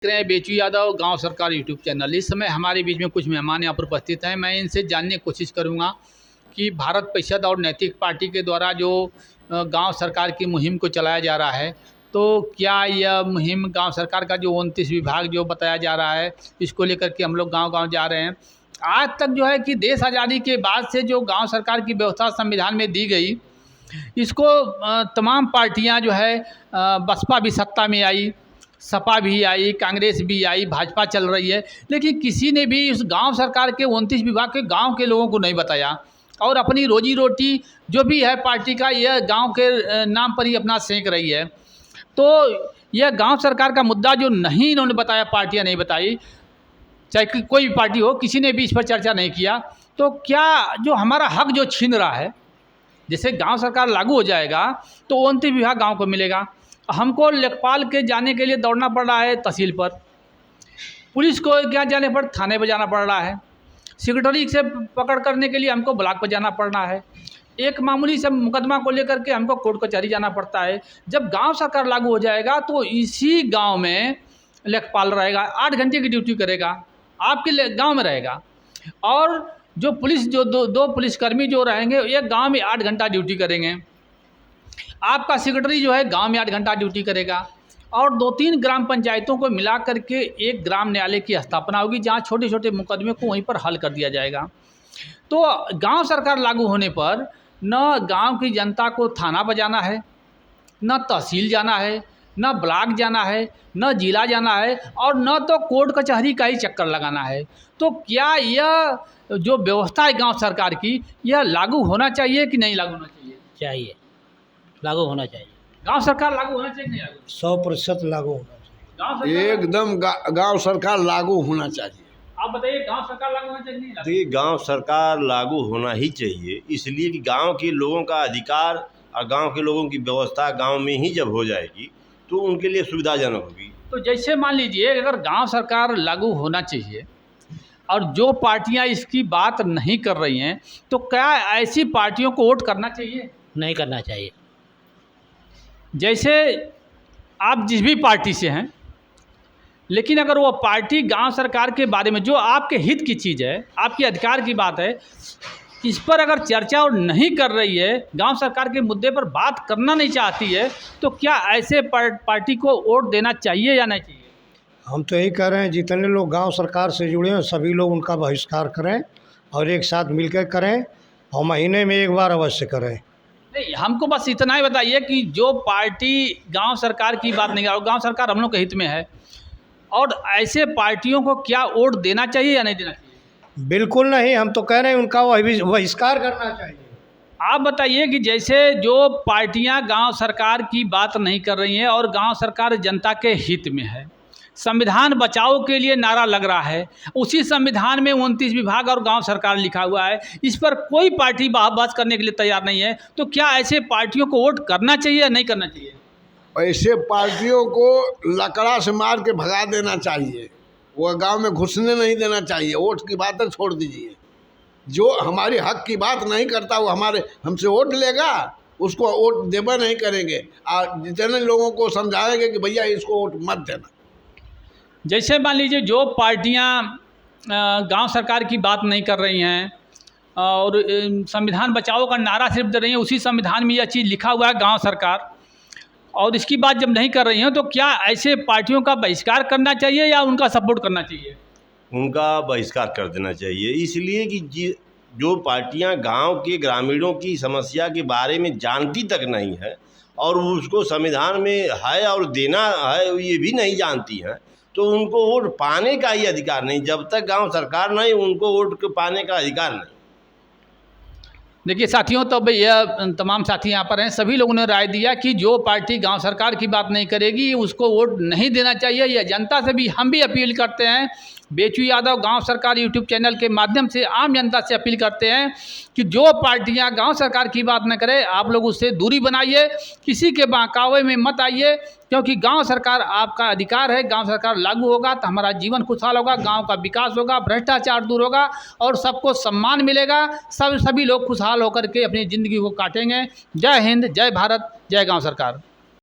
रहे हैं बेचू यादव गांव सरकार यूट्यूब चैनल। इस समय हमारे बीच में कुछ मेहमान यहाँ पर उपस्थित हैं। मैं इनसे जानने की कोशिश करूँगा कि भारत परिषद और नैतिक पार्टी के द्वारा जो गांव सरकार की मुहिम को चलाया जा रहा है, तो क्या यह मुहिम गांव सरकार का जो 29 विभाग जो बताया जा रहा है, इसको लेकर के हम लोग गांव-गांव जा रहे हैं। आज तक जो है कि देश आज़ादी के बाद से जो गांव सरकार की व्यवस्था संविधान में दी गई, इसको तमाम पार्टियां जो है, बसपा भी सत्ता में आई, सपा भी आई, कांग्रेस भी आई, भाजपा चल रही है, लेकिन किसी ने भी उस गांव सरकार के 29 विभाग के गांव के लोगों को नहीं बताया और अपनी रोजी रोटी जो भी है पार्टी का, यह गांव के नाम पर ही अपना सेंक रही है। तो यह गांव सरकार का मुद्दा जो नहीं इन्होंने बताया, पार्टियां नहीं बताई, चाहे कोई भी पार्टी हो, किसी ने भी इस पर चर्चा नहीं किया। तो क्या जो हमारा हक जो छीन रहा है, जैसे गांव सरकार लागू हो जाएगा तो 29 विभाग गांव को मिलेगा। हमको लेखपाल के जाने के लिए दौड़ना पड़ रहा है तहसील पर, पुलिस को क्या जाने पर थाने पर जाना पड़ रहा है, सेक्रेटरी से पकड़ करने के लिए हमको ब्लॉक पर जाना पड़ रहा है, एक मामूली से मुकदमा को लेकर के हमको कोर्ट कचहरी जाना पड़ता है। जब गांव सरकार लागू हो जाएगा तो इसी गांव में लेखपाल रहेगा, 8 घंटे की ड्यूटी करेगा, आपके गांव में रहेगा। और जो पुलिस जो दो पुलिसकर्मी जो रहेंगे, एक गांव में 8 घंटा ड्यूटी करेंगे। आपका सेक्रेटरी जो है गांव में 8 घंटा ड्यूटी करेगा। और 2-3 ग्राम पंचायतों को मिला करके एक ग्राम न्यायालय की स्थापना होगी, जहां छोटे छोटे मुकदमे को वहीं पर हल कर दिया जाएगा। तो गांव सरकार लागू होने पर न गांव की जनता को थाना बजाना है, न तहसील जाना है, न ब्लॉक जाना है, न जिला जाना है, और न तो कोर्ट कचहरी का ही चक्कर लगाना है। तो क्या यह जो व्यवस्था है गांव सरकार की, यह लागू होना चाहिए कि नहीं लागू होना चाहिए? चाहिए, लागू होना चाहिए। गांव सरकार लागू होना चाहिए कि नहीं लागू? 100% लागू होना चाहिए। गांव सरकार एकदम गांव सरकार लागू होना चाहिए। आप बताइए, गांव सरकार लागू होना चाहिए कि नहीं लागू? देखिए, गांव सरकार लागू होना ही चाहिए, इसलिए कि गांव के लोगों का अधिकार और गांव के लोगों की व्यवस्था गांव में ही जब हो जाएगी तो उनके लिए सुविधाजनक होगी। तो जैसे मान लीजिए, अगर गांव सरकार लागू होना चाहिए और जो पार्टियां इसकी बात नहीं कर रही हैं, तो क्या ऐसी पार्टियों को वोट करना चाहिए? नहीं करना चाहिए। जैसे आप जिस भी पार्टी से हैं, लेकिन अगर वो पार्टी गांव सरकार के बारे में जो आपके हित की चीज़ है, आपके अधिकार की बात है, इस पर अगर चर्चा और नहीं कर रही है, गांव सरकार के मुद्दे पर बात करना नहीं चाहती है, तो क्या ऐसे पार्टी को वोट देना चाहिए या नहीं चाहिए? हम तो यही कह रहे हैं, जितने लोग गांव सरकार से जुड़े हैं सभी लोग उनका बहिष्कार करें और एक साथ मिलकर करें, और महीने में एक बार अवश्य करें। नहीं, हमको बस इतना ही बताइए कि जो पार्टी गांव सरकार की बात नहीं कर रही, गांव सरकार हम लोग के हित में है, और ऐसे पार्टियों को क्या वोट देना चाहिए या नहीं देना चाहिए? बिल्कुल नहीं, हम तो कह रहे हैं उनका बहिष्कार करना चाहिए। आप बताइए कि जैसे जो पार्टियां गांव सरकार की बात नहीं कर रही हैं और गांव सरकार जनता के हित में है, संविधान बचाओ के लिए नारा लग रहा है, उसी संविधान में 29 विभाग और गांव सरकार लिखा हुआ है, इस पर कोई पार्टी बहस करने के लिए तैयार नहीं है, तो क्या ऐसे पार्टियों को वोट करना चाहिए या नहीं करना चाहिए? ऐसे पार्टियों को लकड़ा से मार के भगा देना चाहिए, वो गांव में घुसने नहीं देना चाहिए। वोट की बातें छोड़ दीजिए। जो हमारी हक की बात नहीं करता वो हमसे वोट लेगा, उसको वोट देना नहीं करेंगे। और जितने लोगों को समझाएंगे कि भैया इसको वोट मत देना। जैसे मान लीजिए, जो पार्टियां गांव सरकार की बात नहीं कर रही हैं और संविधान बचाओ का नारा सिर्फ दे रही हैं, उसी संविधान में यह चीज़ लिखा हुआ है गांव सरकार, और इसकी बात जब नहीं कर रही हैं, तो क्या ऐसे पार्टियों का बहिष्कार करना चाहिए या उनका सपोर्ट करना चाहिए? उनका बहिष्कार कर देना चाहिए, इसलिए कि जो पार्टियां गांव के ग्रामीणों की समस्या के बारे में जानती तक नहीं है और उसको संविधान में है और देना है ये भी नहीं जानती हैं, तो उनको वोट पाने का ही अधिकार नहीं। जब तक गांव सरकार नहीं, उनको वोट पाने का अधिकार नहीं। देखिए साथियों, तो भैया तमाम साथी यहाँ पर हैं, सभी लोगों ने राय दिया कि जो पार्टी गांव सरकार की बात नहीं करेगी उसको वोट नहीं देना चाहिए। यह जनता से भी हम भी अपील करते हैं, बेचू यादव गांव सरकार यूट्यूब चैनल के माध्यम से आम जनता से अपील करते हैं कि जो पार्टियां गांव सरकार की बात न करें, आप लोग उससे दूरी बनाइए, किसी के बहकावे में मत आइए, क्योंकि गांव सरकार आपका अधिकार है। गांव सरकार लागू होगा तो हमारा जीवन खुशहाल होगा, गांव का विकास होगा, भ्रष्टाचार दूर होगा और सबको सम्मान मिलेगा। सभी लोग खुशहाल होकर के अपनी ज़िंदगी को काटेंगे। जय हिंद, जय भारत, जय गांव सरकार।